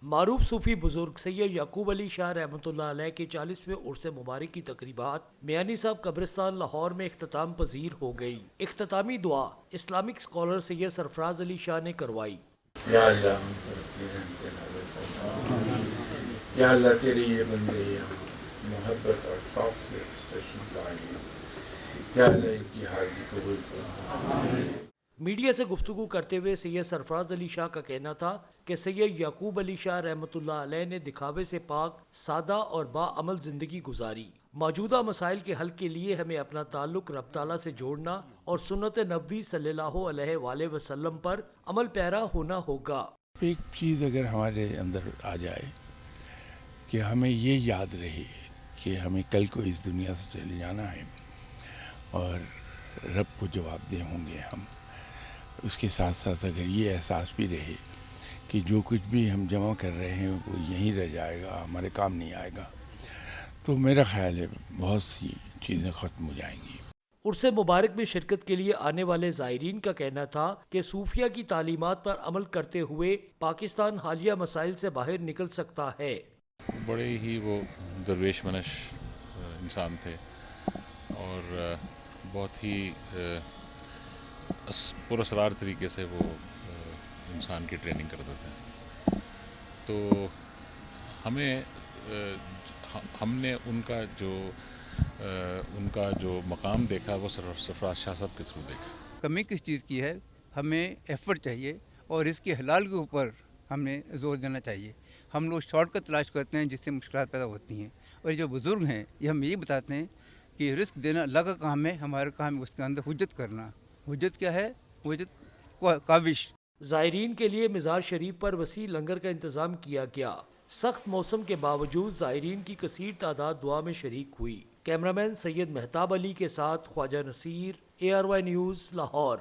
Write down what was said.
معروف صوفی بزرگ سید یعقوب علی شاہ رحمۃ اللہ علیہ کے 40ویں عرس مبارک کی تقریبات میانی صاحب قبرستان لاہور میں اختتام پذیر ہو گئی۔ اختتامی دعا اسلامک اسکالر سید سرفراز علی شاہ نے کروائی۔ یا اللہ ہم پر اپنی رحمت نازل فرما۔ یا اللہ تیرے یہ بندے یہاں محبت اور شوق سے تشریف لائے ہیں، یا اللہ ان کی حاضری قبول فرما۔ میڈیا سے گفتگو کرتے ہوئے سید سرفراز علی شاہ کا کہنا تھا کہ سید یعقوب علی شاہ رحمۃ اللہ علیہ نے دکھاوے سے پاک، سادہ اور باعمل زندگی گزاری۔ موجودہ مسائل کے حل کے لیے ہمیں اپنا تعلق رب تعالیٰ سے جوڑنا اور سنت نبوی صلی اللہ علیہ وآلہ وسلم پر عمل پیرا ہونا ہوگا۔ ایک چیز اگر ہمارے اندر آ جائے کہ ہمیں یہ یاد رہے کہ ہمیں کل کو اس دنیا سے چلے جانا ہے اور رب کو جواب دہ ہوں گے ہم، اس کے ساتھ ساتھ اگر یہ احساس بھی رہے کہ جو کچھ بھی ہم جمع کر رہے ہیں وہ یہیں رہ جائے گا، ہمارے کام نہیں آئے گا، تو میرا خیال ہے بہت سی چیزیں ختم ہو جائیں گی۔ عرس مبارک میں شرکت کے لیے آنے والے زائرین کا کہنا تھا کہ صوفیہ کی تعلیمات پر عمل کرتے ہوئے پاکستان حالیہ مسائل سے باہر نکل سکتا ہے۔ بڑے ہی وہ درویش منش انسان تھے اور بہت ہی پراسرار طریقے سے وہ انسان کی ٹریننگ کرتے تھے، تو ہم نے ان کا جو مقام دیکھا وہ سرفراز شاہ صاحب کے تھرو دیکھا۔ کمی کس چیز کی ہے، ہمیں ایفرٹ چاہیے اور اس کے حلال کے اوپر ہم نے زور دینا چاہیے۔ ہم لوگ شارٹ کٹ تلاش کرتے ہیں جس سے مشکلات پیدا ہوتی ہیں، اور جو بزرگ ہیں یہ ہم یہی بتاتے ہیں کہ رزق دینا اللہ کا کام ہے، ہمارا کام ہے اس کے اندر حجت کرنا۔ حجت کیا ہے؟ حجت کاوش۔ زائرین کے لیے مزار شریف پر وسیع لنگر کا انتظام کیا گیا۔ سخت موسم کے باوجود زائرین کی کثیر تعداد دعا میں شریک ہوئی۔ کیمرامین سید مہتاب علی کے ساتھ خواجہ نصیر، ARY نیوز لاہور۔